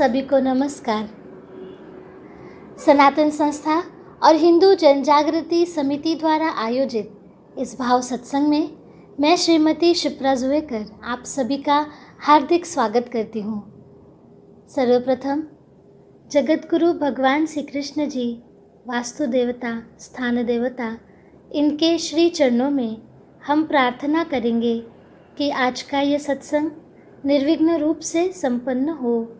सभी को नमस्कार। सनातन संस्था और हिंदू जनजागृति समिति द्वारा आयोजित इस भाव सत्संग में मैं श्रीमती शिप्रा जुवेकर आप सभी का हार्दिक स्वागत करती हूँ। सर्वप्रथम जगत गुरु भगवान श्री कृष्ण जी, वास्तु देवता, स्थान देवता, इनके श्री चरणों में हम प्रार्थना करेंगे कि आज का ये सत्संग निर्विघ्न रूप से संपन्न हो।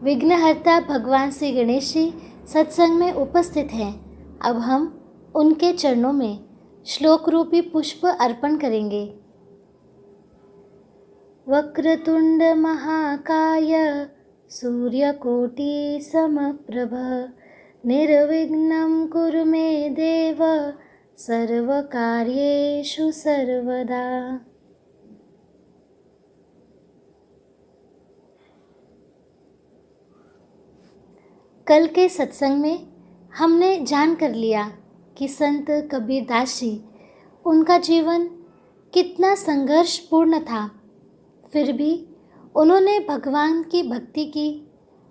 विघ्नहर्ता भगवान श्री गणेश जी सत्संग में उपस्थित हैं। अब हम उनके चरणों में श्लोक रूपी पुष्प अर्पण करेंगे। वक्रतुंड महाकाय सूर्यकोटि समप्रभ निर्विघ्नं कुरु मे देव सर्वकार्येषु सर्वदा। कल के सत्संग में हमने जान कर लिया कि संत कबीरदास जी, उनका जीवन कितना संघर्षपूर्ण था, फिर भी उन्होंने भगवान की भक्ति की,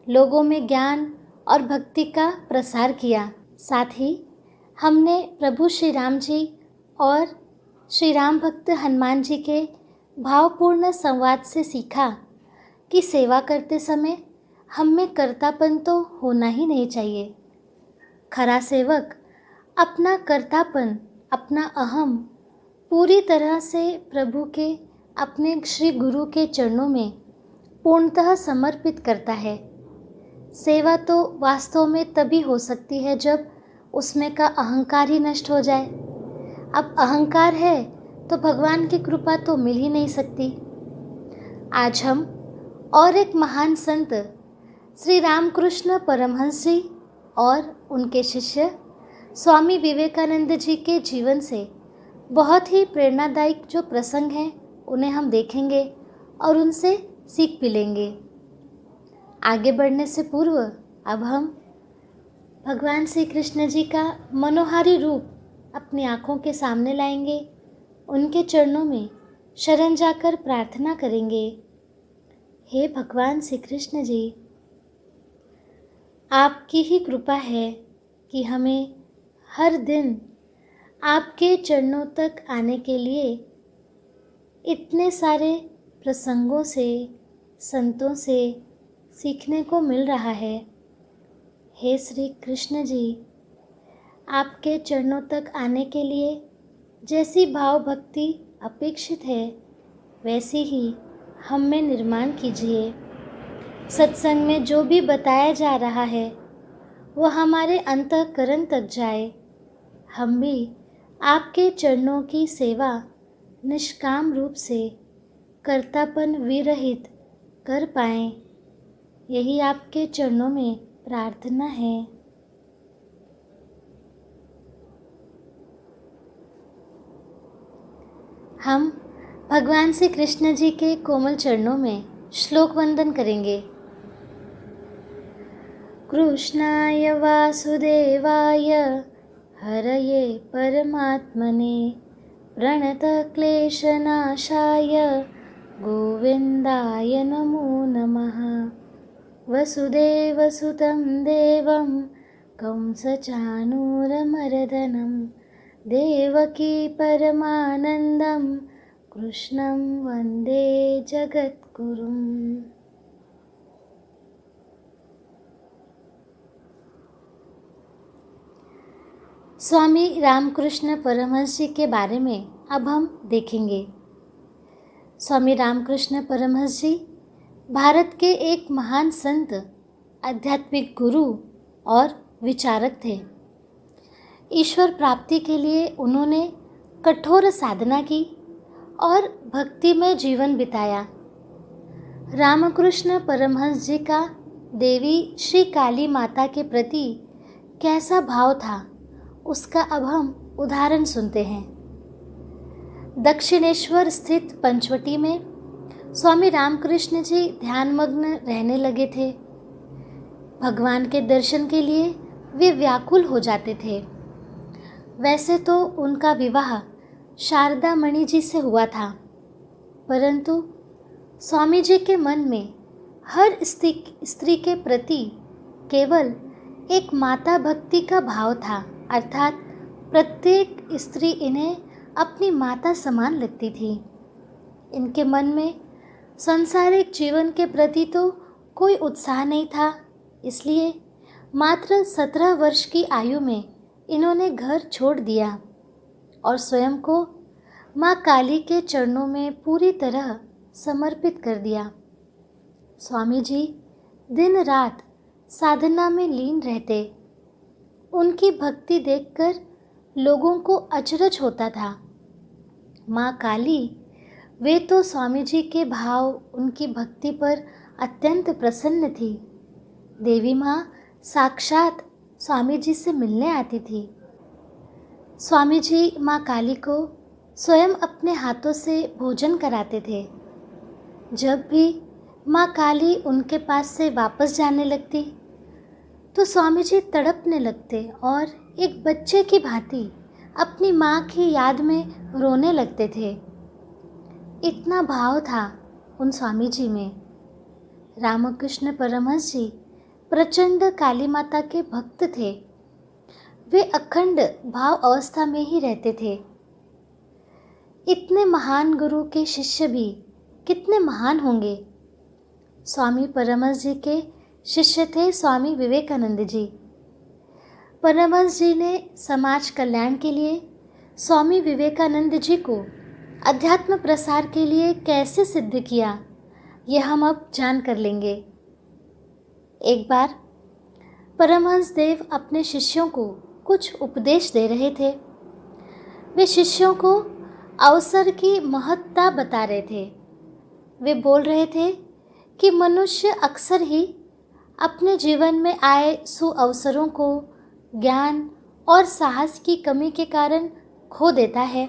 लोगों में ज्ञान और भक्ति का प्रसार किया। साथ ही हमने प्रभु श्री राम जी और श्री राम भक्त हनुमान जी के भावपूर्ण संवाद से सीखा कि सेवा करते समय हम में कर्तापन तो होना ही नहीं चाहिए। खरा सेवक अपना कर्तापन, अपना अहम पूरी तरह से प्रभु के, अपने श्री गुरु के चरणों में पूर्णतः समर्पित करता है। सेवा तो वास्तव में तभी हो सकती है जब उसमें का अहंकार ही नष्ट हो जाए। अब अहंकार है तो भगवान की कृपा तो मिल ही नहीं सकती। आज हम और एक महान संत श्री रामकृष्ण परमहंस जी और उनके शिष्य स्वामी विवेकानंद जी के जीवन से बहुत ही प्रेरणादायक जो प्रसंग हैं उन्हें हम देखेंगे और उनसे सीख भी लेंगे। आगे बढ़ने से पूर्व अब हम भगवान श्री कृष्ण जी का मनोहारी रूप अपनी आँखों के सामने लाएंगे, उनके चरणों में शरण जाकर प्रार्थना करेंगे। हे भगवान श्री कृष्ण जी, आपकी ही कृपा है कि हमें हर दिन आपके चरणों तक आने के लिए इतने सारे प्रसंगों से, संतों से सीखने को मिल रहा है। हे श्री कृष्ण जी, आपके चरणों तक आने के लिए जैसी भाव भक्ति अपेक्षित है वैसी ही हम में निर्माण कीजिए। सत्संग में जो भी बताया जा रहा है वह हमारे अंतःकरण तक जाए। हम भी आपके चरणों की सेवा निष्काम रूप से कर्तापन विरहित कर पाएं, यही आपके चरणों में प्रार्थना है। हम भगवान श्री कृष्ण जी के कोमल चरणों में श्लोक वंदन करेंगे। कृष्णाय वासुदेवाय हरये परमात्मने प्रणतक्लेशनाशाय गोविन्दाय नमो नमः। वसुदेवसुतं देवं कंसचाणूरमर्दनं देवकी परमानन्दं कृष्णं वन्दे जगद्गुरुम्। स्वामी रामकृष्ण परमहंस जी के बारे में अब हम देखेंगे। स्वामी रामकृष्ण परमहंस जी भारत के एक महान संत, आध्यात्मिक गुरु और विचारक थे। ईश्वर प्राप्ति के लिए उन्होंने कठोर साधना की और भक्तिमय जीवन बिताया। रामकृष्ण परमहंस जी का देवी श्री काली माता के प्रति कैसा भाव था, उसका अब हम उदाहरण सुनते हैं। दक्षिणेश्वर स्थित पंचवटी में स्वामी रामकृष्ण जी ध्यानमग्न रहने लगे थे। भगवान के दर्शन के लिए वे व्याकुल हो जाते थे। वैसे तो उनका विवाह शारदा मणि जी से हुआ था, परंतु स्वामी जी के मन में हर स्त्री के प्रति केवल एक माता भक्ति का भाव था, अर्थात प्रत्येक स्त्री इन्हें अपनी माता समान लगती थी। इनके मन में सांसारिक जीवन के प्रति तो कोई उत्साह नहीं था, इसलिए मात्र 17 वर्ष की आयु में इन्होंने घर छोड़ दिया और स्वयं को माँ काली के चरणों में पूरी तरह समर्पित कर दिया। स्वामी जी दिन रात साधना में लीन रहते। उनकी भक्ति देखकर लोगों को अचरज होता था। माँ काली वे तो स्वामी जी के भाव, उनकी भक्ति पर अत्यंत प्रसन्न थी। देवी माँ साक्षात स्वामी जी से मिलने आती थी। स्वामी जी माँ काली को स्वयं अपने हाथों से भोजन कराते थे। जब भी माँ काली उनके पास से वापस जाने लगती तो स्वामी जी तड़पने लगते और एक बच्चे की भांति अपनी माँ की याद में रोने लगते थे। इतना भाव था उन स्वामी जी में। रामकृष्ण परमहंस जी प्रचंड काली माता के भक्त थे। वे अखंड भाव अवस्था में ही रहते थे। इतने महान गुरु के शिष्य भी कितने महान होंगे। स्वामी परमहंस जी के शिष्य थे स्वामी विवेकानंद जी। परमहंस जी ने समाज कल्याण के लिए स्वामी विवेकानंद जी को अध्यात्म प्रसार के लिए कैसे सिद्ध किया, यह हम अब जान कर लेंगे। एक बार परमहंस देव अपने शिष्यों को कुछ उपदेश दे रहे थे। वे शिष्यों को अवसर की महत्ता बता रहे थे। वे बोल रहे थे कि मनुष्य अक्सर ही अपने जीवन में आए सुअवसरों को ज्ञान और साहस की कमी के कारण खो देता है।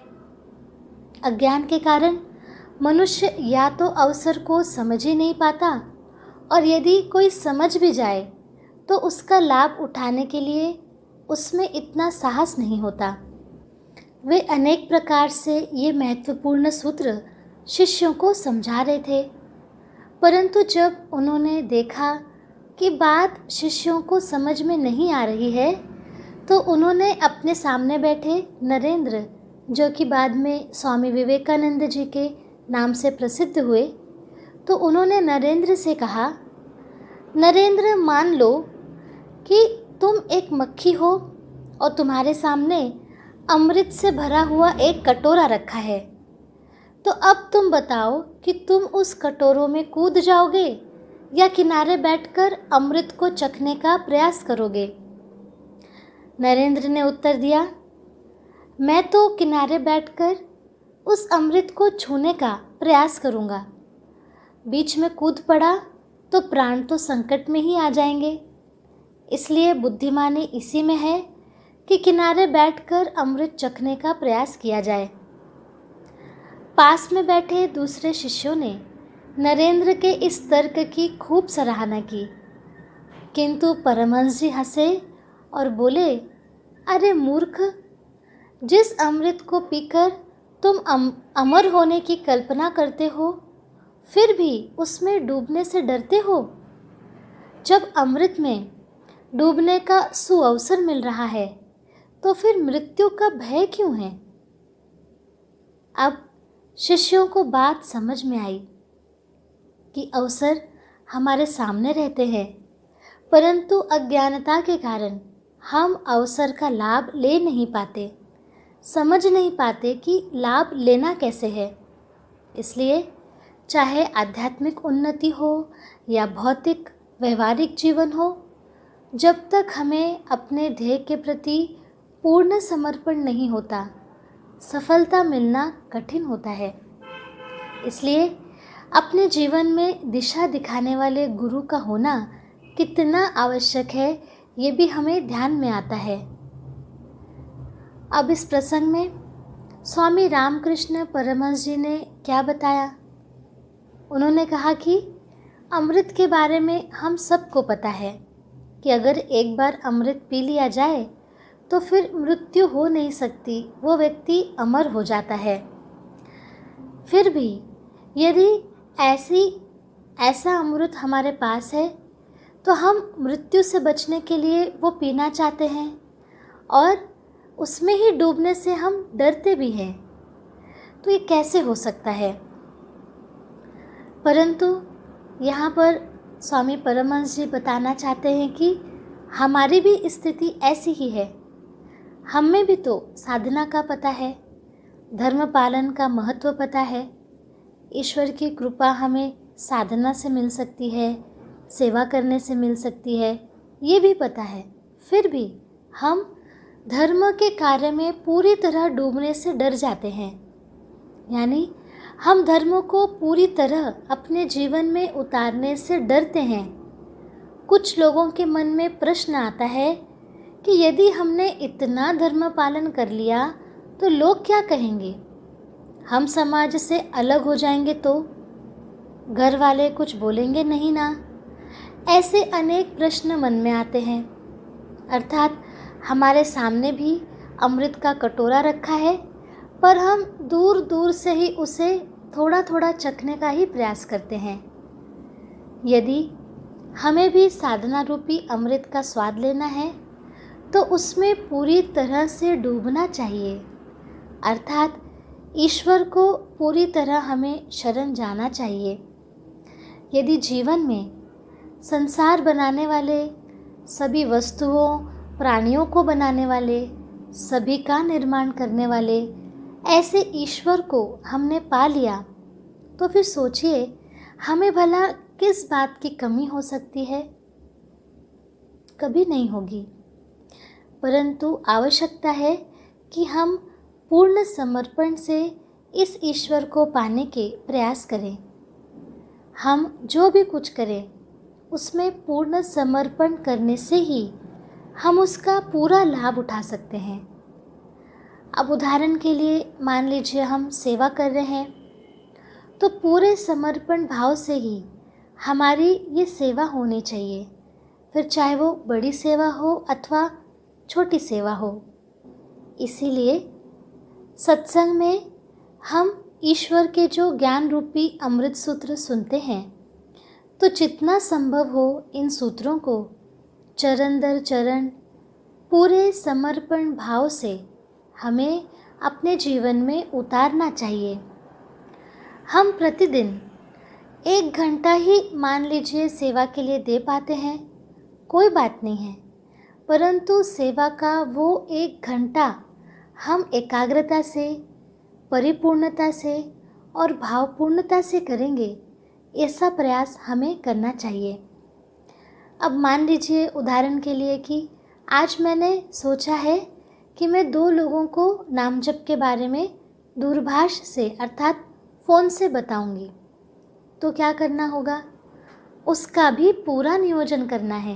अज्ञान के कारण मनुष्य या तो अवसर को समझ ही नहीं पाता, और यदि कोई समझ भी जाए तो उसका लाभ उठाने के लिए उसमें इतना साहस नहीं होता। वे अनेक प्रकार से ये महत्वपूर्ण सूत्र शिष्यों को समझा रहे थे, परंतु जब उन्होंने देखा कि बात शिष्यों को समझ में नहीं आ रही है तो उन्होंने अपने सामने बैठे नरेंद्र, जो कि बाद में स्वामी विवेकानंद जी के नाम से प्रसिद्ध हुए, तो उन्होंने नरेंद्र से कहा, नरेंद्र, मान लो कि तुम एक मक्खी हो और तुम्हारे सामने अमृत से भरा हुआ एक कटोरा रखा है, तो अब तुम बताओ कि तुम उस कटोरों में कूद जाओगे या किनारे बैठकर अमृत को चखने का प्रयास करोगे। नरेंद्र ने उत्तर दिया, मैं तो किनारे बैठकर उस अमृत को छूने का प्रयास करूँगा। बीच में कूद पड़ा तो प्राण तो संकट में ही आ जाएंगे। इसलिए बुद्धिमानी इसी में है कि किनारे बैठकर अमृत चखने का प्रयास किया जाए। पास में बैठे दूसरे शिष्यों ने नरेंद्र के इस तर्क की खूब सराहना की, किंतु परमहंस जी हंसे और बोले, अरे मूर्ख, जिस अमृत को पीकर तुम अमर होने की कल्पना करते हो, फिर भी उसमें डूबने से डरते हो। जब अमृत में डूबने का सुअवसर मिल रहा है तो फिर मृत्यु का भय क्यों है। अब शिष्यों को बात समझ में आई कि अवसर हमारे सामने रहते हैं, परंतु अज्ञानता के कारण हम अवसर का लाभ ले नहीं पाते, समझ नहीं पाते कि लाभ लेना कैसे है। इसलिए चाहे आध्यात्मिक उन्नति हो या भौतिक व्यवहारिक जीवन हो, जब तक हमें अपने ध्येय के प्रति पूर्ण समर्पण नहीं होता, सफलता मिलना कठिन होता है। इसलिए अपने जीवन में दिशा दिखाने वाले गुरु का होना कितना आवश्यक है, ये भी हमें ध्यान में आता है। अब इस प्रसंग में स्वामी रामकृष्ण परमहंस जी ने क्या बताया। उन्होंने कहा कि अमृत के बारे में हम सबको पता है कि अगर एक बार अमृत पी लिया जाए तो फिर मृत्यु हो नहीं सकती, वो व्यक्ति अमर हो जाता है। फिर भी यदि ऐसा अमृत हमारे पास है तो हम मृत्यु से बचने के लिए वो पीना चाहते हैं और उसमें ही डूबने से हम डरते भी हैं। तो ये कैसे हो सकता है? परंतु यहाँ पर स्वामी परमहंस जी बताना चाहते हैं कि हमारी भी स्थिति ऐसी ही है। हमें भी तो साधना का पता है, धर्म पालन का महत्व पता है, ईश्वर की कृपा हमें साधना से मिल सकती है, सेवा करने से मिल सकती है, ये भी पता है। फिर भी हम धर्म के कार्य में पूरी तरह डूबने से डर जाते हैं। यानी हम धर्म को पूरी तरह अपने जीवन में उतारने से डरते हैं। कुछ लोगों के मन में प्रश्न आता है कि यदि हमने इतना धर्म पालन कर लिया तो लोग क्या कहेंगे? हम समाज से अलग हो जाएंगे तो? घर वाले कुछ बोलेंगे नहीं ना? ऐसे अनेक प्रश्न मन में आते हैं। अर्थात हमारे सामने भी अमृत का कटोरा रखा है, पर हम दूर दूर से ही उसे थोड़ा थोड़ा चखने का ही प्रयास करते हैं। यदि हमें भी साधना रूपी अमृत का स्वाद लेना है तो उसमें पूरी तरह से डूबना चाहिए। अर्थात ईश्वर को पूरी तरह हमें शरण जाना चाहिए। यदि जीवन में संसार बनाने वाले, सभी वस्तुओं प्राणियों को बनाने वाले, सभी का निर्माण करने वाले ऐसे ईश्वर को हमने पा लिया तो फिर सोचिए हमें भला किस बात की कमी हो सकती है? कभी नहीं होगी। परंतु आवश्यकता है कि हम पूर्ण समर्पण से इस ईश्वर को पाने के प्रयास करें। हम जो भी कुछ करें उसमें पूर्ण समर्पण करने से ही हम उसका पूरा लाभ उठा सकते हैं। अब उदाहरण के लिए मान लीजिए हम सेवा कर रहे हैं तो पूरे समर्पण भाव से ही हमारी ये सेवा होनी चाहिए, फिर चाहे वो बड़ी सेवा हो अथवा छोटी सेवा हो। इसीलिए सत्संग में हम ईश्वर के जो ज्ञान रूपी अमृत सूत्र सुनते हैं तो जितना संभव हो इन सूत्रों को चरण दर चरण पूरे समर्पण भाव से हमें अपने जीवन में उतारना चाहिए। हम प्रतिदिन 1 घंटा ही मान लीजिए सेवा के लिए दे पाते हैं, कोई बात नहीं है, परंतु सेवा का वो 1 घंटा हम एकाग्रता से, परिपूर्णता से और भावपूर्णता से करेंगे, ऐसा प्रयास हमें करना चाहिए। अब मान लीजिए उदाहरण के लिए कि आज मैंने सोचा है कि मैं 2 लोगों को नाम जप के बारे में दूरभाष से अर्थात फ़ोन से बताऊंगी, तो क्या करना होगा? उसका भी पूरा नियोजन करना है।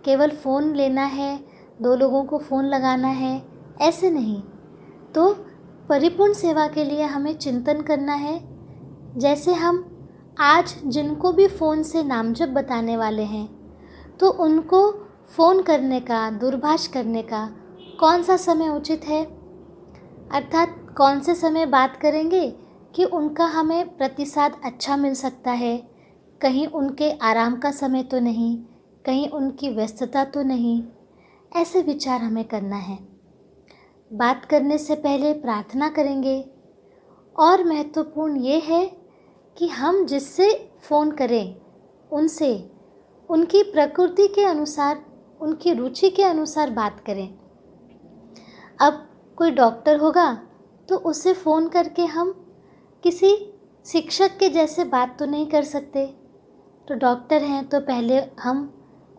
केवल फ़ोन लेना है, 2 लोगों को फ़ोन लगाना है, ऐसे नहीं। तो परिपूर्ण सेवा के लिए हमें चिंतन करना है। जैसे हम आज जिनको भी फ़ोन से नाम जप बताने वाले हैं तो उनको फ़ोन करने का, दूरभाष करने का कौन सा समय उचित है, अर्थात कौन से समय बात करेंगे कि उनका हमें प्रतिसाद अच्छा मिल सकता है, कहीं उनके आराम का समय तो नहीं, कहीं उनकी व्यस्तता तो नहीं, ऐसे विचार हमें करना है। बात करने से पहले प्रार्थना करेंगे और महत्वपूर्ण ये है कि हम जिससे फ़ोन करें उनसे उनकी प्रकृति के अनुसार, उनकी रुचि के अनुसार बात करें। अब कोई डॉक्टर होगा तो उसे फ़ोन करके हम किसी शिक्षक के जैसे बात तो नहीं कर सकते। तो डॉक्टर हैं तो पहले हम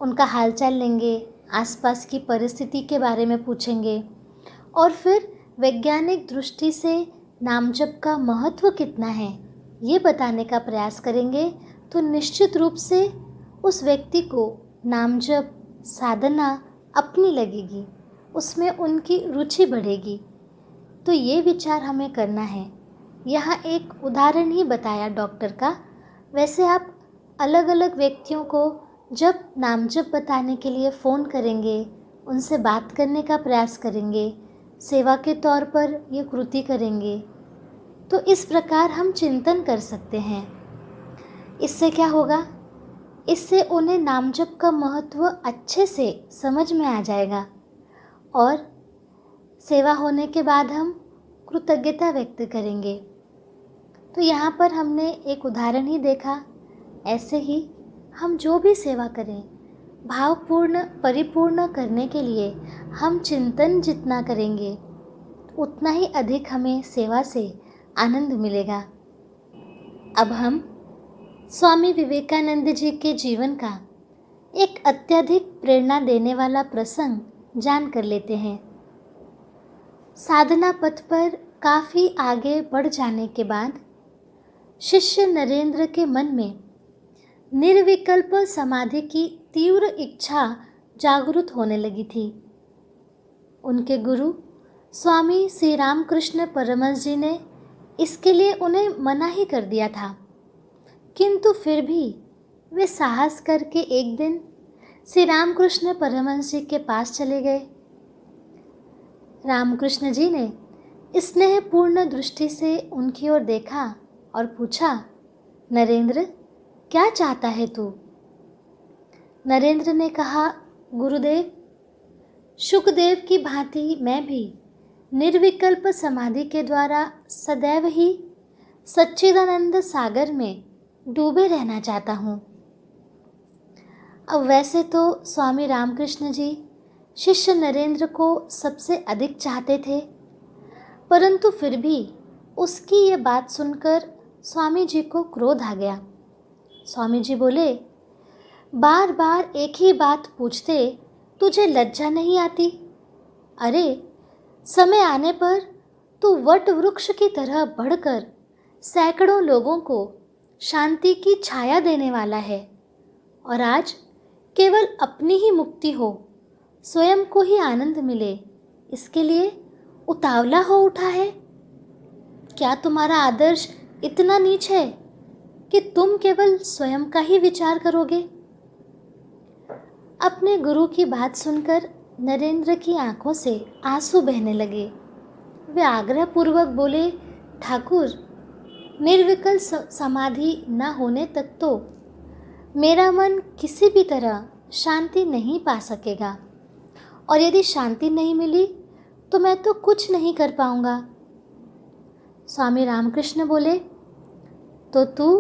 उनका हालचाल लेंगे, आसपास की परिस्थिति के बारे में पूछेंगे और फिर वैज्ञानिक दृष्टि से नाम जप का महत्व कितना है ये बताने का प्रयास करेंगे। तो निश्चित रूप से उस व्यक्ति को नाम जप साधना अपनी लगेगी, उसमें उनकी रुचि बढ़ेगी। तो ये विचार हमें करना है। यहाँ एक उदाहरण ही बताया डॉक्टर का, वैसे आप अलग अलग व्यक्तियों को जब नाम जप बताने के लिए फ़ोन करेंगे, उनसे बात करने का प्रयास करेंगे, सेवा के तौर पर ये कृति करेंगे, तो इस प्रकार हम चिंतन कर सकते हैं। इससे क्या होगा? इससे उन्हें नाम जप का महत्व अच्छे से समझ में आ जाएगा और सेवा होने के बाद हम कृतज्ञता व्यक्त करेंगे। तो यहाँ पर हमने एक उदाहरण ही देखा। ऐसे ही हम जो भी सेवा करें, भावपूर्ण परिपूर्ण करने के लिए हम चिंतन जितना करेंगे उतना ही अधिक हमें सेवा से आनंद मिलेगा। अब हम स्वामी विवेकानंद जी के जीवन का एक अत्यधिक प्रेरणा देने वाला प्रसंग जान कर लेते हैं। साधना पथ पर काफ़ी आगे बढ़ जाने के बाद शिष्य नरेंद्र के मन में निर्विकल्प समाधि की तीव्र इच्छा जागृत होने लगी थी। उनके गुरु स्वामी श्री रामकृष्ण परमहंस जी ने इसके लिए उन्हें मना ही कर दिया था, किंतु फिर भी वे साहस करके एक दिन श्री रामकृष्ण परमहंस जी के पास चले गए। रामकृष्ण जी ने स्नेहपूर्ण दृष्टि से उनकी ओर देखा और पूछा, नरेंद्र, क्या चाहता है तू? नरेंद्र ने कहा, गुरुदेव, शुकदेव की भांति मैं भी निर्विकल्प समाधि के द्वारा सदैव ही सच्चिदानंद सागर में डूबे रहना चाहता हूँ। अब वैसे तो स्वामी रामकृष्ण जी शिष्य नरेंद्र को सबसे अधिक चाहते थे, परंतु फिर भी उसकी ये बात सुनकर स्वामी जी को क्रोध आ गया। स्वामी जी बोले, बार बार एक ही बात पूछते तुझे लज्जा नहीं आती? अरे, समय आने पर तू वट वृक्ष की तरह बढ़कर सैकड़ों लोगों को शांति की छाया देने वाला है, और आज केवल अपनी ही मुक्ति हो, स्वयं को ही आनंद मिले, इसके लिए उतावला हो उठा है। क्या तुम्हारा आदर्श इतना नीच है कि तुम केवल स्वयं का ही विचार करोगे? अपने गुरु की बात सुनकर नरेंद्र की आंखों से आंसू बहने लगे। वे आग्रहपूर्वक बोले, ठाकुर, निर्विकल्प समाधि न होने तक तो मेरा मन किसी भी तरह शांति नहीं पा सकेगा, और यदि शांति नहीं मिली तो मैं तो कुछ नहीं कर पाऊंगा। स्वामी रामकृष्ण बोले, तो तू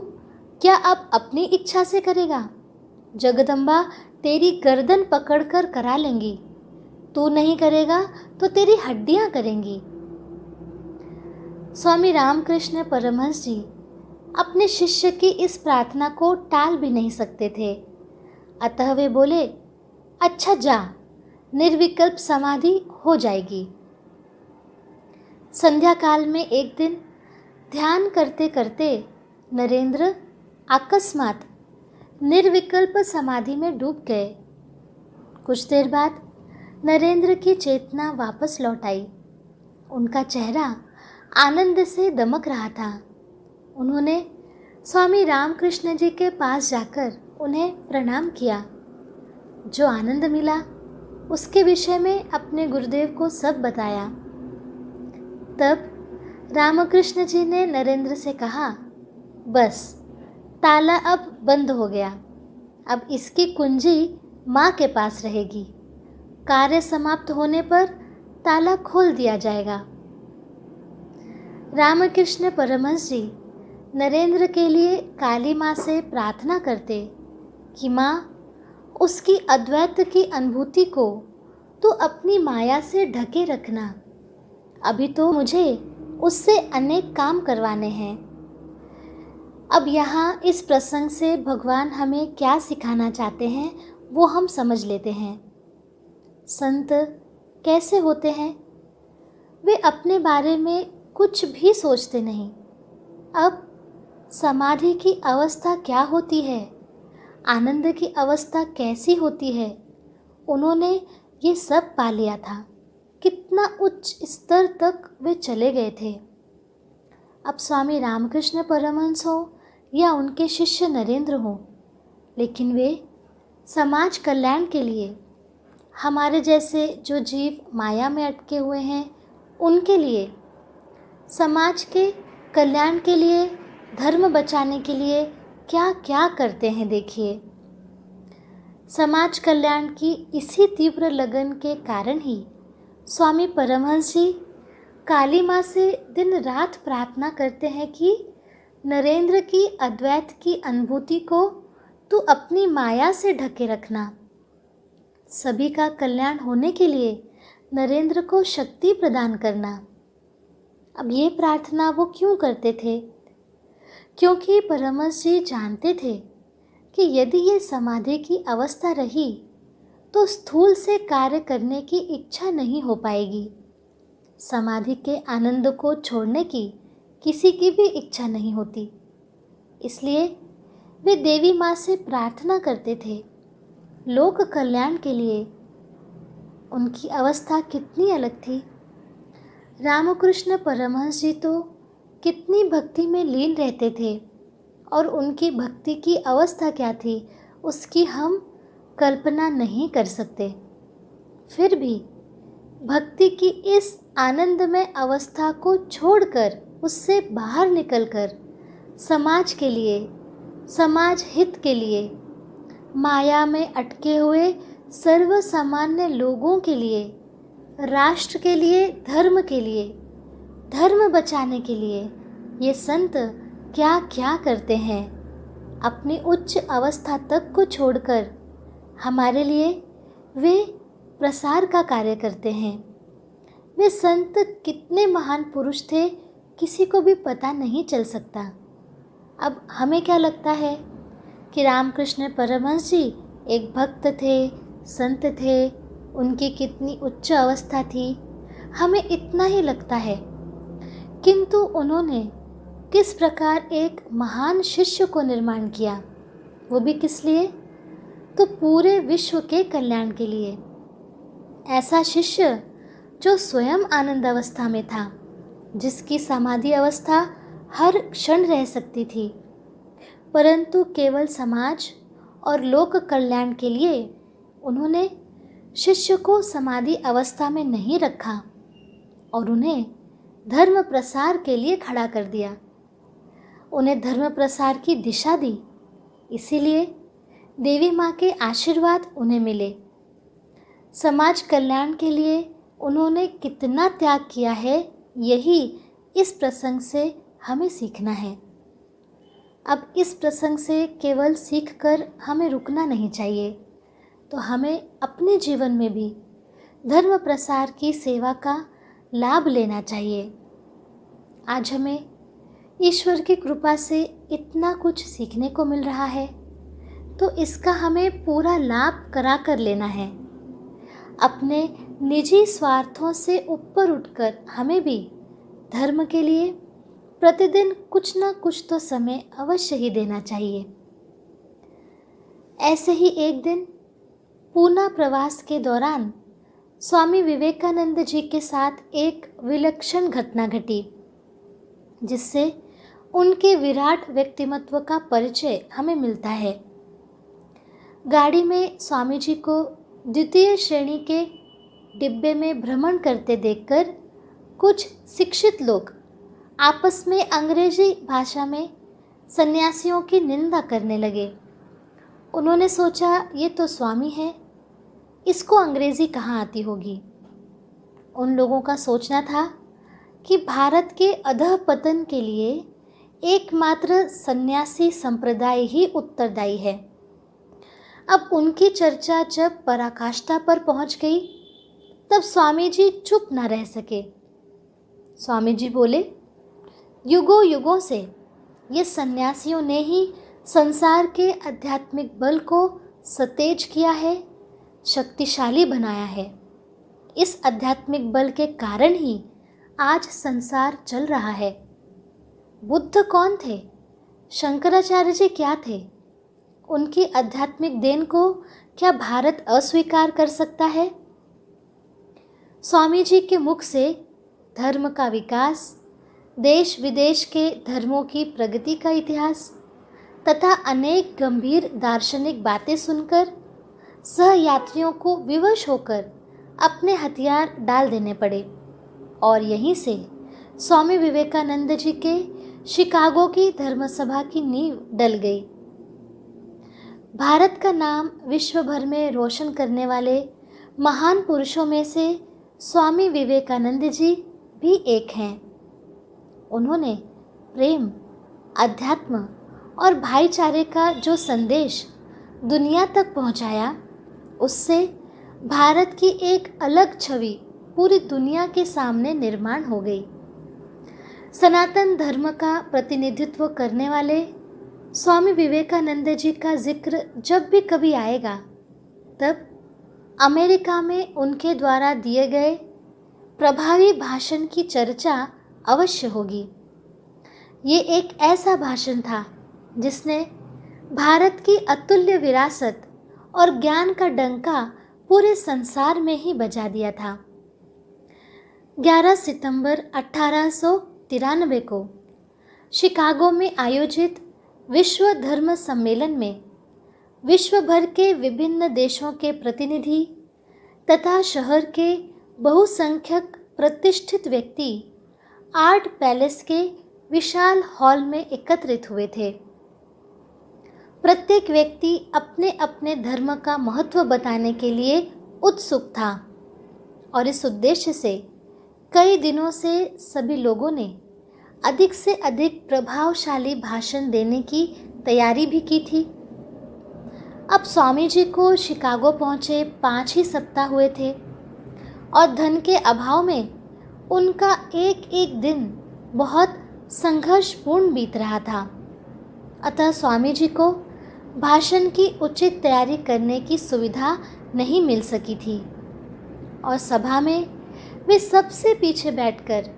क्या अब अपनी इच्छा से करेगा? जगदम्बा तेरी गर्दन पकड़कर करा लेंगी। तू नहीं करेगा तो तेरी हड्डियां करेंगी। स्वामी रामकृष्ण परमहंस जी अपने शिष्य की इस प्रार्थना को टाल भी नहीं सकते थे, अतः वे बोले, अच्छा जा, निर्विकल्प समाधि हो जाएगी। संध्या काल में एक दिन ध्यान करते करते नरेंद्र अकस्मात निर्विकल्प समाधि में डूब गए। कुछ देर बाद नरेंद्र की चेतना वापस लौट आई। उनका चेहरा आनंद से दमक रहा था। उन्होंने स्वामी रामकृष्ण जी के पास जाकर उन्हें प्रणाम किया। जो आनंद मिला उसके विषय में अपने गुरुदेव को सब बताया। तब रामकृष्ण जी ने नरेंद्र से कहा, बस ताला अब बंद हो गया, अब इसकी कुंजी माँ के पास रहेगी। कार्य समाप्त होने पर ताला खोल दिया जाएगा। रामकृष्ण परमहंस जी नरेंद्र के लिए काली माँ से प्रार्थना करते कि माँ, उसकी अद्वैत की अनुभूति को तो अपनी माया से ढके रखना। अभी तो मुझे उससे अनेक काम करवाने हैं। अब यहाँ इस प्रसंग से भगवान हमें क्या सिखाना चाहते हैं वो हम समझ लेते हैं। संत कैसे होते हैं? वे अपने बारे में कुछ भी सोचते नहीं। अब समाधि की अवस्था क्या होती है, आनंद की अवस्था कैसी होती है, उन्होंने ये सब पा लिया था। कितना उच्च स्तर तक वे चले गए थे। अब स्वामी रामकृष्ण परमहंस हो या उनके शिष्य नरेंद्र हो, लेकिन वे समाज कल्याण के लिए हमारे जैसे जो जीव माया में अटके हुए हैं उनके लिए, समाज के कल्याण के लिए, धर्म बचाने के लिए क्या क्या करते हैं देखिए। समाज कल्याण की इसी तीव्र लगन के कारण ही स्वामी परमहंस जी काली माँ से दिन रात प्रार्थना करते हैं कि नरेंद्र की अद्वैत की अनुभूति को तू अपनी माया से ढके रखना। सभी का कल्याण होने के लिए नरेंद्र को शक्ति प्रदान करना। अब ये प्रार्थना वो क्यों करते थे? क्योंकि परमहंस जी जानते थे कि यदि ये समाधि की अवस्था रही तो स्थूल से कार्य करने की इच्छा नहीं हो पाएगी। समाधि के आनंद को छोड़ने की किसी की भी इच्छा नहीं होती। इसलिए वे देवी माँ से प्रार्थना करते थे लोक कल्याण के लिए। उनकी अवस्था कितनी अलग थी। रामकृष्ण परमहंस जी तो कितनी भक्ति में लीन रहते थे और उनकी भक्ति की अवस्था क्या थी उसकी हम कल्पना नहीं कर सकते। फिर भी भक्ति की इस आनंदमय अवस्था को छोड़कर, उससे बाहर निकलकर समाज के लिए, समाज हित के लिए, माया में अटके हुए सर्व सामान्य लोगों के लिए, राष्ट्र के लिए, धर्म के लिए, धर्म बचाने के लिए ये संत क्या क्या करते हैं। अपनी उच्च अवस्था तक को छोड़कर हमारे लिए वे प्रसार का कार्य करते हैं। वे संत कितने महान पुरुष थे किसी को भी पता नहीं चल सकता। अब हमें क्या लगता है कि रामकृष्ण परमहंस जी एक भक्त थे, संत थे, उनकी कितनी उच्च अवस्था थी, हमें इतना ही लगता है। किंतु उन्होंने किस प्रकार एक महान शिष्य को निर्माण किया, वो भी किस लिए? तो पूरे विश्व के कल्याण के लिए। ऐसा शिष्य जो स्वयं आनंद अवस्था में था, जिसकी समाधि अवस्था हर क्षण रह सकती थी, परंतु केवल समाज और लोक कल्याण के लिए उन्होंने शिष्य को समाधि अवस्था में नहीं रखा और उन्हें धर्म प्रसार के लिए खड़ा कर दिया, उन्हें धर्म प्रसार की दिशा दी। इसीलिए देवी माँ के आशीर्वाद उन्हें मिले। समाज कल्याण के लिए उन्होंने कितना त्याग किया है, यही इस प्रसंग से हमें सीखना है। अब इस प्रसंग से केवल सीखकर हमें रुकना नहीं चाहिए, तो हमें अपने जीवन में भी धर्म प्रसार की सेवा का लाभ लेना चाहिए। आज हमें ईश्वर की कृपा से इतना कुछ सीखने को मिल रहा है, तो इसका हमें पूरा लाभ करा कर लेना है। अपने निजी स्वार्थों से ऊपर उठकर हमें भी धर्म के लिए प्रतिदिन कुछ न कुछ तो समय अवश्य ही देना चाहिए। ऐसे ही एक दिन पूना प्रवास के दौरान स्वामी विवेकानंद जी के साथ एक विलक्षण घटना घटी, जिससे उनके विराट व्यक्तिमत्व का परिचय हमें मिलता है। गाड़ी में स्वामी जी को द्वितीय श्रेणी के डिब्बे में भ्रमण करते देखकर कुछ शिक्षित लोग आपस में अंग्रेजी भाषा में सन्यासियों की निंदा करने लगे। उन्होंने सोचा ये तो स्वामी है, इसको अंग्रेजी कहाँ आती होगी। उन लोगों का सोचना था कि भारत के अधःपतन के लिए एकमात्र सन्यासी संप्रदाय ही उत्तरदायी है। अब उनकी चर्चा जब पराकाष्ठा पर पहुंच गई, तब स्वामी जी चुप न रह सके। स्वामी जी बोले, युगों युगों से ये सन्यासियों ने ही संसार के आध्यात्मिक बल को सतेज किया है, शक्तिशाली बनाया है। इस आध्यात्मिक बल के कारण ही आज संसार चल रहा है। बुद्ध कौन थे? शंकराचार्य जी क्या थे? उनकी आध्यात्मिक देन को क्या भारत अस्वीकार कर सकता है? स्वामी जी के मुख से धर्म का विकास, देश विदेश के धर्मों की प्रगति का इतिहास तथा अनेक गंभीर दार्शनिक बातें सुनकर सहयात्रियों को विवश होकर अपने हथियार डाल देने पड़े और यहीं से स्वामी विवेकानंद जी के शिकागो की धर्मसभा की नींव डल गई। भारत का नाम विश्व भर में रोशन करने वाले महान पुरुषों में से स्वामी विवेकानंद जी भी एक हैं। उन्होंने प्रेम, अध्यात्म और भाईचारे का जो संदेश दुनिया तक पहुंचाया, उससे भारत की एक अलग छवि पूरी दुनिया के सामने निर्माण हो गई। सनातन धर्म का प्रतिनिधित्व करने वाले स्वामी विवेकानंद जी का जिक्र जब भी कभी आएगा, तब अमेरिका में उनके द्वारा दिए गए प्रभावी भाषण की चर्चा अवश्य होगी। ये एक ऐसा भाषण था जिसने भारत की अतुल्य विरासत और ज्ञान का डंका पूरे संसार में ही बजा दिया था। 11 सितंबर 1893 को शिकागो में आयोजित विश्व धर्म सम्मेलन में विश्व भर के विभिन्न देशों के प्रतिनिधि तथा शहर के बहुसंख्यक प्रतिष्ठित व्यक्ति आर्ट पैलेस के विशाल हॉल में एकत्रित हुए थे। प्रत्येक व्यक्ति अपने अपने धर्म का महत्व बताने के लिए उत्सुक था और इस उद्देश्य से कई दिनों से सभी लोगों ने अधिक से अधिक प्रभावशाली भाषण देने की तैयारी भी की थी। अब स्वामी जी को शिकागो पहुँचे 5 ही सप्ताह हुए थे और धन के अभाव में उनका एक एक दिन बहुत संघर्षपूर्ण बीत रहा था। अतः स्वामी जी को भाषण की उचित तैयारी करने की सुविधा नहीं मिल सकी थी और सभा में वे सबसे पीछे बैठकर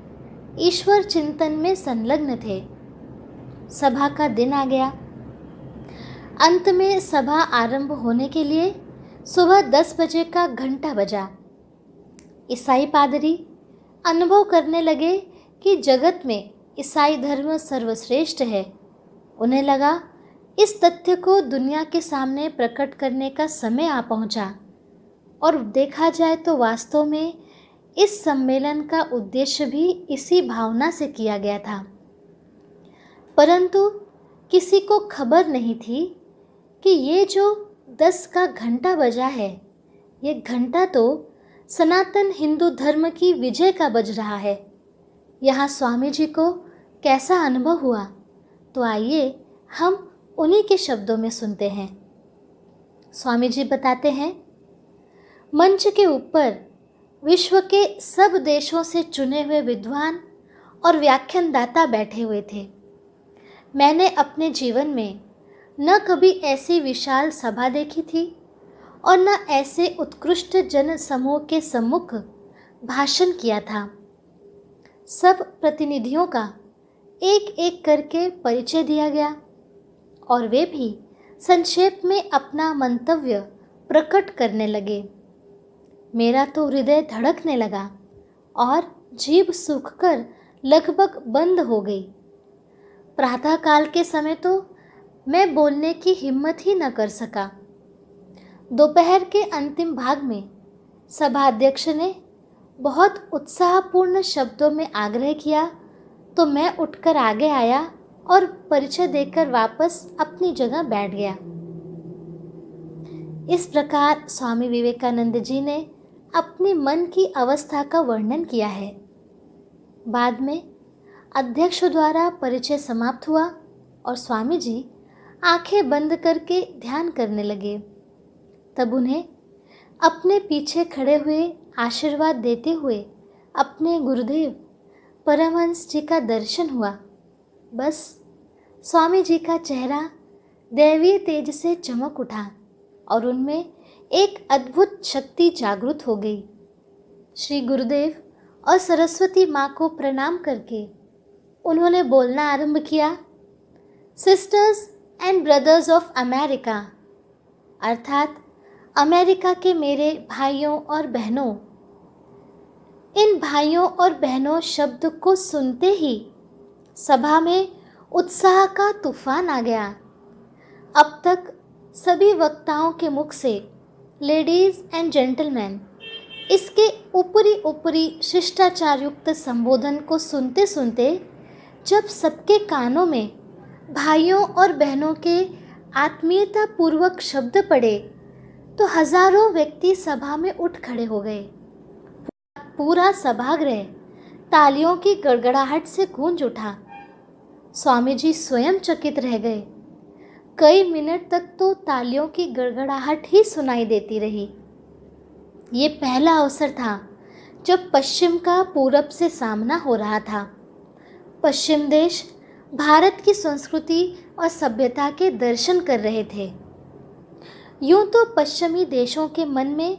ईश्वर चिंतन में संलग्न थे। सभा का दिन आ गया। अंत में सभा आरंभ होने के लिए सुबह 10 बजे का घंटा बजा। ईसाई पादरी अनुभव करने लगे कि जगत में ईसाई धर्म सर्वश्रेष्ठ है। उन्हें लगा इस तथ्य को दुनिया के सामने प्रकट करने का समय आ पहुंचा और देखा जाए तो वास्तव में इस सम्मेलन का उद्देश्य भी इसी भावना से किया गया था। परंतु किसी को खबर नहीं थी कि ये जो 10 का घंटा बजा है, ये घंटा तो सनातन हिंदू धर्म की विजय का बज रहा है। यहाँ स्वामी जी को कैसा अनुभव हुआ, तो आइए हम उन्हीं के शब्दों में सुनते हैं। स्वामी जी बताते हैं, मंच के ऊपर विश्व के सब देशों से चुने हुए विद्वान और व्याख्यानदाता बैठे हुए थे। मैंने अपने जीवन में न कभी ऐसी विशाल सभा देखी थी और न ऐसे उत्कृष्ट जन समूह के सम्मुख भाषण किया था। सब प्रतिनिधियों का एक एक करके परिचय दिया गया और वे भी संक्षेप में अपना मंतव्य प्रकट करने लगे। मेरा तो हृदय धड़कने लगा और जीभ सूखकर लगभग बंद हो गई। प्रातःकाल के समय तो मैं बोलने की हिम्मत ही न कर सका। दोपहर के अंतिम भाग में सभाध्यक्ष ने बहुत उत्साहपूर्ण शब्दों में आग्रह किया तो मैं उठकर आगे आया और परिचय देकर वापस अपनी जगह बैठ गया। इस प्रकार स्वामी विवेकानंद जी ने अपने मन की अवस्था का वर्णन किया है। बाद में अध्यक्ष द्वारा परिचय समाप्त हुआ और स्वामी जी आंखें बंद करके ध्यान करने लगे। तब उन्हें अपने पीछे खड़े हुए आशीर्वाद देते हुए अपने गुरुदेव परमहंस जी का दर्शन हुआ। बस स्वामी जी का चेहरा दैवीय तेज से चमक उठा और उनमें एक अद्भुत शक्ति जागृत हो गई। श्री गुरुदेव और सरस्वती माँ को प्रणाम करके उन्होंने बोलना आरंभ किया। Sisters and brothers of America, अर्थात अमेरिका के मेरे भाइयों और बहनों। इन भाइयों और बहनों शब्द को सुनते ही सभा में उत्साह का तूफान आ गया। अब तक सभी वक्ताओं के मुख से लेडीज एंड जेंटलमैन, इसके ऊपरी ऊपरी शिष्टाचार युक्त संबोधन को सुनते सुनते जब सबके कानों में भाइयों और बहनों के आत्मीयता पूर्वक शब्द पड़े तो हजारों व्यक्ति सभा में उठ खड़े हो गए। पूरा सभागृह तालियों की गड़गड़ाहट से गूंज उठा। स्वामी जी स्वयं चकित रह गए। कई मिनट तक तो तालियों की गड़गड़ाहट ही सुनाई देती रही। ये पहला अवसर था जब पश्चिम का पूरब से सामना हो रहा था। पश्चिम देश भारत की संस्कृति और सभ्यता के दर्शन कर रहे थे। यूं तो पश्चिमी देशों के मन में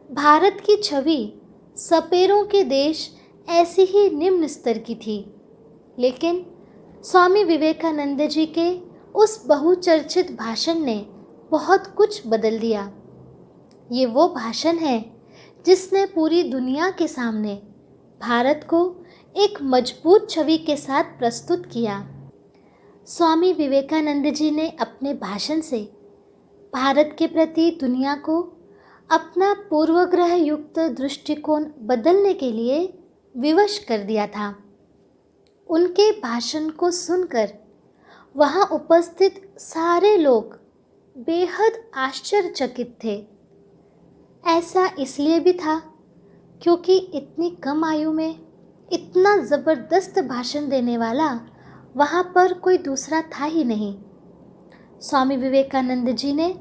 भारत की छवि सपेरों के देश ऐसी ही निम्न स्तर की थी, लेकिन स्वामी विवेकानंद जी के उस बहुचर्चित भाषण ने बहुत कुछ बदल दिया। ये वो भाषण है जिसने पूरी दुनिया के सामने भारत को एक मजबूत छवि के साथ प्रस्तुत किया। स्वामी विवेकानंद जी ने अपने भाषण से भारत के प्रति दुनिया को अपना पूर्वग्रह युक्त दृष्टिकोण बदलने के लिए विवश कर दिया था। उनके भाषण को सुनकर वहाँ उपस्थित सारे लोग बेहद आश्चर्यचकित थे। ऐसा इसलिए भी था क्योंकि इतनी कम आयु में इतना ज़बरदस्त भाषण देने वाला वहाँ पर कोई दूसरा था ही नहीं। स्वामी विवेकानंद जी ने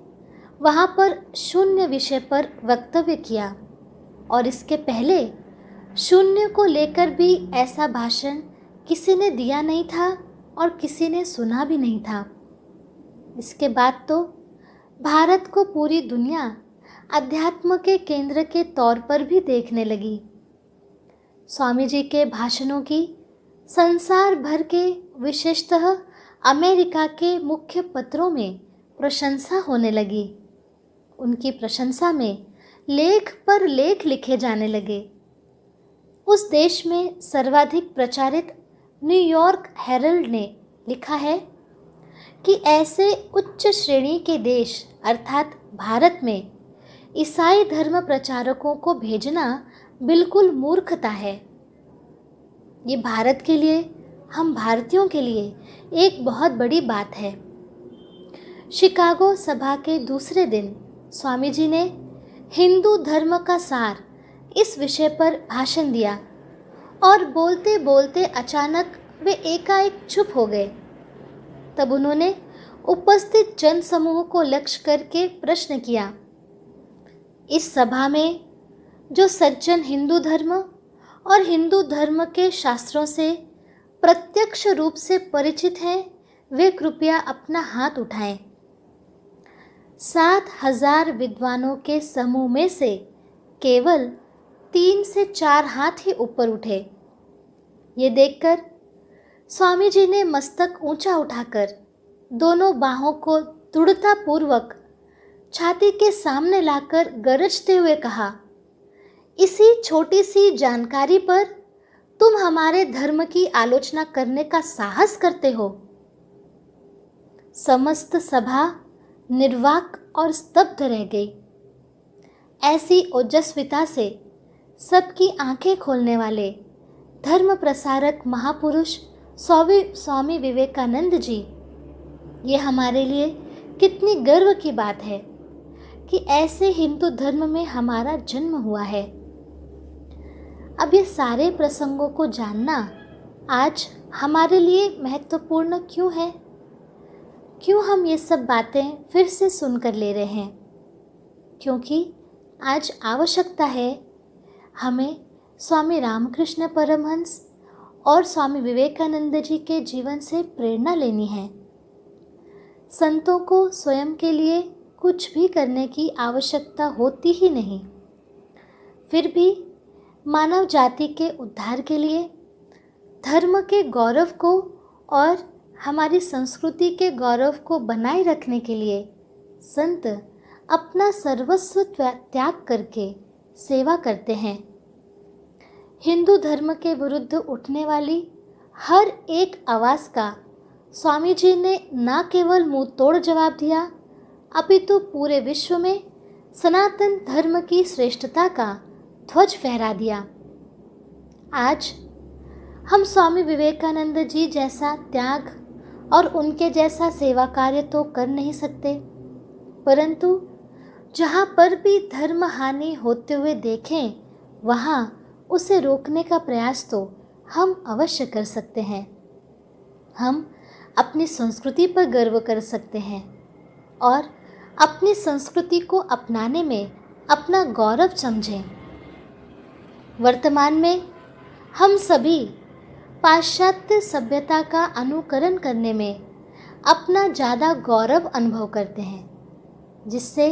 वहाँ पर शून्य विषय पर वक्तव्य किया और इसके पहले शून्य को लेकर भी ऐसा भाषण किसी ने दिया नहीं था और किसी ने सुना भी नहीं था। इसके बाद तो भारत को पूरी दुनिया अध्यात्म के केंद्र के तौर पर भी देखने लगी। स्वामी जी के भाषणों की संसार भर के, विशेषतः अमेरिका के मुख्य पत्रों में प्रशंसा होने लगी। उनकी प्रशंसा में लेख पर लेख लिखे जाने लगे। उस देश में सर्वाधिक प्रचारित न्यूयॉर्क हेरल्ड ने लिखा है कि ऐसे उच्च श्रेणी के देश अर्थात भारत में ईसाई धर्म प्रचारकों को भेजना बिल्कुल मूर्खता है। ये भारत के लिए, हम भारतीयों के लिए एक बहुत बड़ी बात है। शिकागो सभा के दूसरे दिन स्वामी जी ने हिंदू धर्म का सार इस विषय पर भाषण दिया और बोलते बोलते अचानक वे एकाएक चुप हो गए। तब उन्होंने उपस्थित जन समूह को लक्ष्य करके प्रश्न किया, इस सभा में जो सज्जन हिंदू धर्म और हिंदू धर्म के शास्त्रों से प्रत्यक्ष रूप से परिचित हैं, वे कृपया अपना हाथ उठाएं। 7,000 विद्वानों के समूह में से केवल 3 से 4 हाथ ही ऊपर उठे। ये देखकर स्वामी जी ने मस्तक ऊंचा उठाकर दोनों बाहों को दृढ़तापूर्वक छाती के सामने लाकर गरजते हुए कहा, इसी छोटी सी जानकारी पर तुम हमारे धर्म की आलोचना करने का साहस करते हो। समस्त सभा निर्वाक और स्तब्ध रह गई। ऐसी ओजस्विता से सबकी आंखें खोलने वाले धर्म प्रसारक महापुरुष स्वामी विवेकानंद जी, ये हमारे लिए कितनी गर्व की बात है कि ऐसे हिंदू धर्म में हमारा जन्म हुआ है। अब ये सारे प्रसंगों को जानना आज हमारे लिए महत्वपूर्ण क्यों है? क्यों हम ये सब बातें फिर से सुनकर ले रहे हैं? क्योंकि आज आवश्यकता है हमें स्वामी रामकृष्ण परमहंस और स्वामी विवेकानंद जी के जीवन से प्रेरणा लेनी है। संतों को स्वयं के लिए कुछ भी करने की आवश्यकता होती ही नहीं, फिर भी मानव जाति के उद्धार के लिए, धर्म के गौरव को और हमारी संस्कृति के गौरव को बनाए रखने के लिए संत अपना सर्वस्व त्याग करके सेवा करते हैं। हिंदू धर्म के विरुद्ध उठने वाली हर एक आवाज़ का स्वामी जी ने न केवल मुंह तोड़ जवाब दिया, अपितु पूरे विश्व में सनातन धर्म की श्रेष्ठता का ध्वज फहरा दिया। आज हम स्वामी विवेकानंद जी जैसा त्याग और उनके जैसा सेवा कार्य तो कर नहीं सकते, परंतु जहाँ पर भी धर्म हानि होते हुए देखें वहाँ उसे रोकने का प्रयास तो हम अवश्य कर सकते हैं। हम अपनी संस्कृति पर गर्व कर सकते हैं और अपनी संस्कृति को अपनाने में अपना गौरव समझें। वर्तमान में हम सभी पाश्चात्य सभ्यता का अनुकरण करने में अपना ज़्यादा गौरव अनुभव करते हैं, जिससे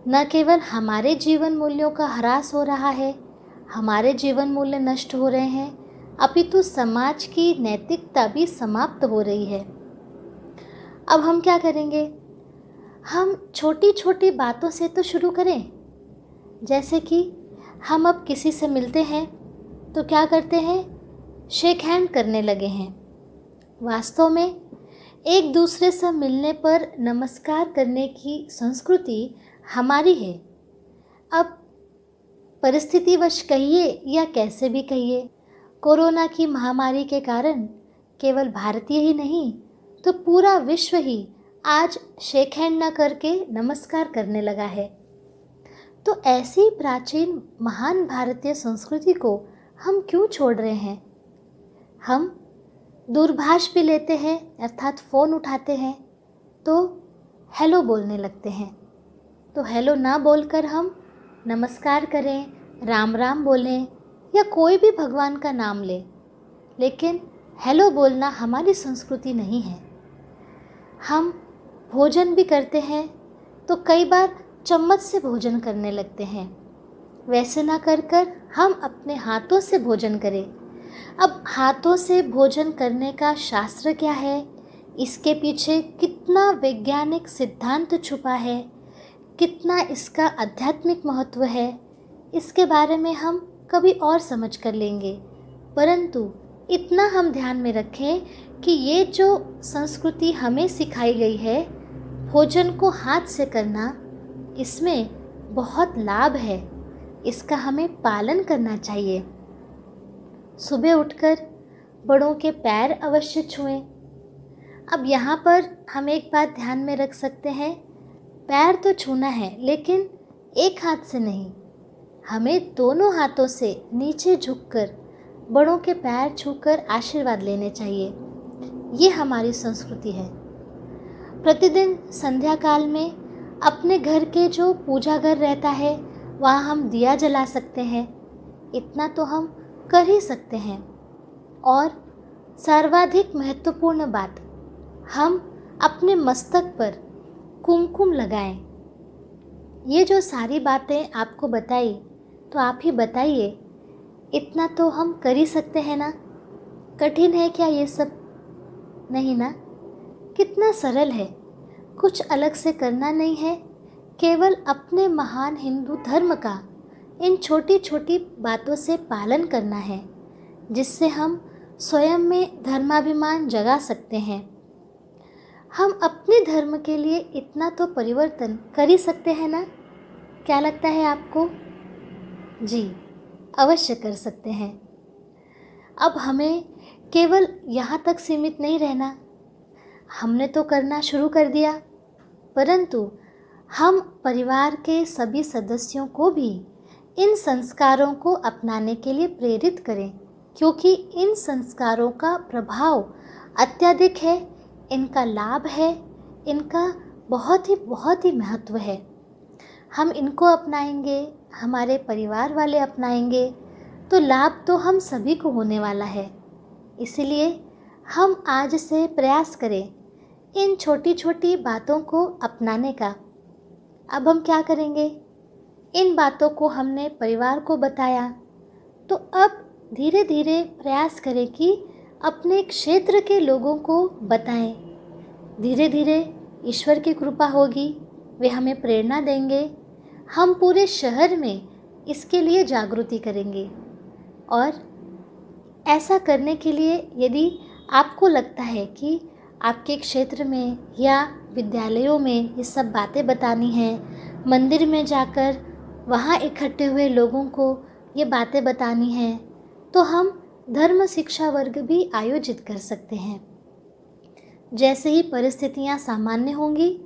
न केवल हमारे जीवन मूल्यों का ह्रास हो रहा है, हमारे जीवन मूल्य नष्ट हो रहे हैं, अपितु समाज की नैतिकता भी समाप्त हो रही है। अब हम क्या करेंगे? हम छोटी छोटी बातों से तो शुरू करें। जैसे कि हम अब किसी से मिलते हैं तो क्या करते हैं? शेक हैंड करने लगे हैं। वास्तव में एक दूसरे से मिलने पर नमस्कार करने की संस्कृति हमारी है। अब परिस्थितिवश कहिए या कैसे भी कहिए, कोरोना की महामारी के कारण केवल भारतीय ही नहीं तो पूरा विश्व ही आज शेक हैंड न करके नमस्कार करने लगा है। तो ऐसी प्राचीन महान भारतीय संस्कृति को हम क्यों छोड़ रहे हैं? हम दूरभाष भी लेते हैं, अर्थात फ़ोन उठाते हैं तो हेलो बोलने लगते हैं। तो हेलो ना बोलकर हम नमस्कार करें, राम राम बोलें या कोई भी भगवान का नाम लें, लेकिन हेलो बोलना हमारी संस्कृति नहीं है। हम भोजन भी करते हैं तो कई बार चम्मच से भोजन करने लगते हैं। वैसे ना कर हम अपने हाथों से भोजन करें। अब हाथों से भोजन करने का शास्त्र क्या है, इसके पीछे कितना वैज्ञानिक सिद्धांत छुपा है, कितना इसका आध्यात्मिक महत्व है, इसके बारे में हम कभी और समझ कर लेंगे। परंतु इतना हम ध्यान में रखें कि ये जो संस्कृति हमें सिखाई गई है, भोजन को हाथ से करना, इसमें बहुत लाभ है, इसका हमें पालन करना चाहिए। सुबह उठकर बड़ों के पैर अवश्य छुएं। अब यहाँ पर हम एक बात ध्यान में रख सकते हैं, पैर तो छूना है लेकिन एक हाथ से नहीं, हमें दोनों हाथों से नीचे झुककर बड़ों के पैर छूकर आशीर्वाद लेने चाहिए। ये हमारी संस्कृति है। प्रतिदिन संध्या काल में अपने घर के जो पूजा घर रहता है वहाँ हम दिया जला सकते हैं, इतना तो हम कर ही सकते हैं। और सर्वाधिक महत्वपूर्ण बात, हम अपने मस्तक पर कुमकुम लगाएं। ये जो सारी बातें आपको बताई तो आप ही बताइए, इतना तो हम कर ही सकते हैं ना? कठिन है क्या ये सब? नहीं ना? कितना सरल है, कुछ अलग से करना नहीं है, केवल अपने महान हिंदू धर्म का इन छोटी छोटी बातों से पालन करना है, जिससे हम स्वयं में धर्माभिमान जगा सकते हैं। हम अपने धर्म के लिए इतना तो परिवर्तन कर ही सकते हैं ना? क्या लगता है आपको? जी, अवश्य कर सकते हैं। अब हमें केवल यहाँ तक सीमित नहीं रहना। हमने तो करना शुरू कर दिया, परंतु हम परिवार के सभी सदस्यों को भी इन संस्कारों को अपनाने के लिए प्रेरित करें, क्योंकि इन संस्कारों का प्रभाव अत्यधिक है, इनका लाभ है, इनका बहुत ही महत्व है। हम इनको अपनाएंगे, हमारे परिवार वाले अपनाएंगे तो लाभ तो हम सभी को होने वाला है। इसलिए हम आज से प्रयास करें इन छोटी छोटी बातों को अपनाने का। अब हम क्या करेंगे? इन बातों को हमने परिवार को बताया, तो अब धीरे धीरे प्रयास करें कि अपने क्षेत्र के लोगों को बताएं। धीरे धीरे ईश्वर की कृपा होगी, वे हमें प्रेरणा देंगे, हम पूरे शहर में इसके लिए जागृति करेंगे। और ऐसा करने के लिए यदि आपको लगता है कि आपके क्षेत्र में या विद्यालयों में ये सब बातें बतानी हैं, मंदिर में जाकर वहाँ इकट्ठे हुए लोगों को ये बातें बतानी हैं, तो हम धर्म शिक्षा वर्ग भी आयोजित कर सकते हैं। जैसे ही परिस्थितियाँ सामान्य होंगी,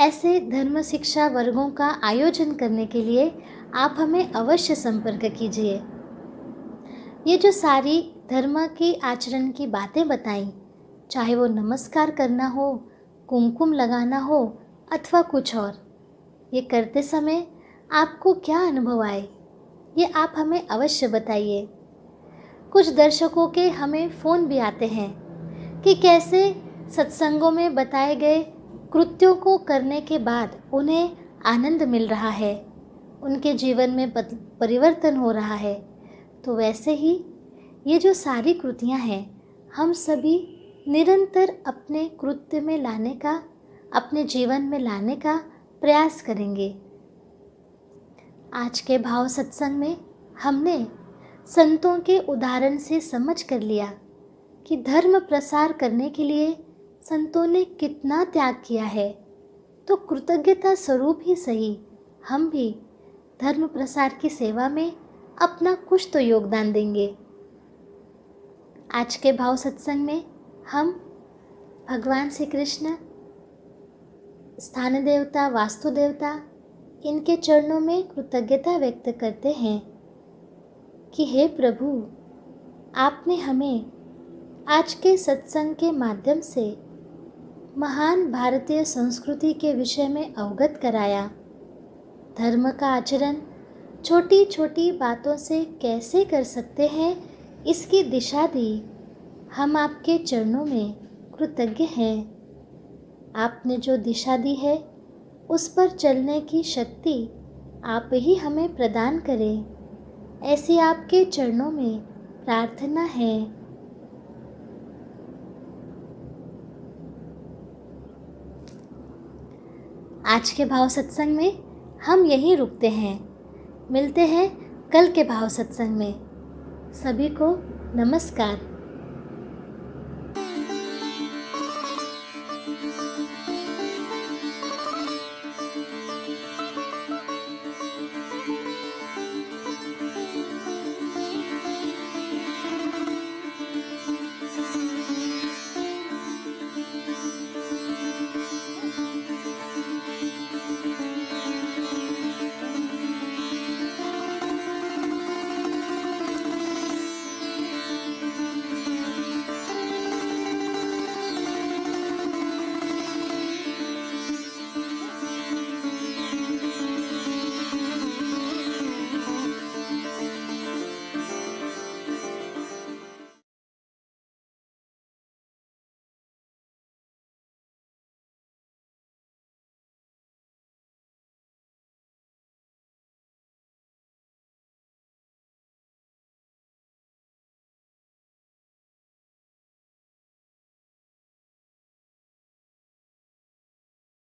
ऐसे धर्म शिक्षा वर्गों का आयोजन करने के लिए आप हमें अवश्य संपर्क कीजिए। ये जो सारी धर्म की आचरण की बातें बताई, चाहे वो नमस्कार करना हो, कुमकुम लगाना हो अथवा कुछ और, ये करते समय आपको क्या अनुभव आए, ये आप हमें अवश्य बताइए। कुछ दर्शकों के हमें फ़ोन भी आते हैं कि कैसे सत्संगों में बताए गए कृत्यों को करने के बाद उन्हें आनंद मिल रहा है, उनके जीवन में परिवर्तन हो रहा है। तो वैसे ही ये जो सारी कृतियाँ हैं, हम सभी निरंतर अपने कृत्य में लाने का, अपने जीवन में लाने का प्रयास करेंगे। आज के भाव सत्संग में हमने संतों के उदाहरण से समझ कर लिया कि धर्म प्रसार करने के लिए संतों ने कितना त्याग किया है। तो कृतज्ञता स्वरूप ही सही, हम भी धर्म प्रसार की सेवा में अपना कुछ तो योगदान देंगे। आज के भाव सत्संग में हम भगवान श्री कृष्ण, स्थान देवता, वास्तु देवता, इनके चरणों में कृतज्ञता व्यक्त करते हैं कि हे प्रभु, आपने हमें आज के सत्संग के माध्यम से महान भारतीय संस्कृति के विषय में अवगत कराया। धर्म का आचरण छोटी छोटी बातों से कैसे कर सकते हैं, इसकी दिशा दी। हम आपके चरणों में कृतज्ञ हैं। आपने जो दिशा दी है, उस पर चलने की शक्ति आप ही हमें प्रदान करें, ऐसी आपके चरणों में प्रार्थना है। आज के भाव सत्संग में हम यहीं रुकते हैं। मिलते हैं कल के भाव सत्संग में। सभी को नमस्कार।